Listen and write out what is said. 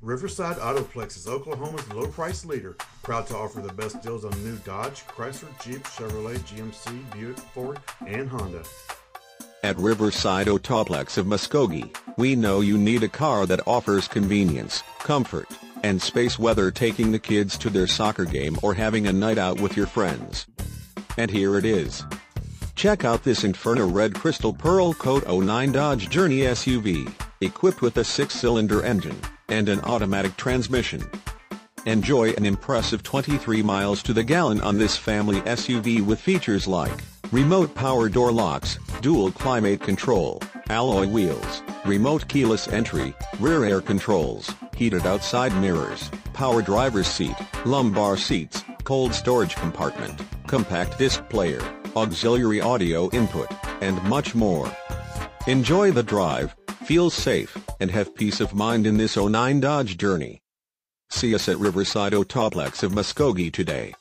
Riverside Autoplex is Oklahoma's low price leader, proud to offer the best deals on new Dodge, Chrysler, Jeep, Chevrolet, GMC, Buick, Ford, and Honda. At Riverside Autoplex of Muskogee, we know you need a car that offers convenience, comfort, and space, whether taking the kids to their soccer game or having a night out with your friends. And here it is. Check out this Inferno Red Crystal Pearl Coat 09 Dodge Journey SUV, equipped with a 6-cylinder engine and an automatic transmission. Enjoy an impressive 23 miles to the gallon on this family SUV with features like remote power door locks, dual climate control, alloy wheels, remote keyless entry, rear air controls, heated outside mirrors, power driver's seat, lumbar seats, cold storage compartment, compact disc player, auxiliary audio input, and much more. Enjoy the drive, feel safe, and have peace of mind in this '09 Dodge Journey. See us at Riverside Autoplex of Muskogee today.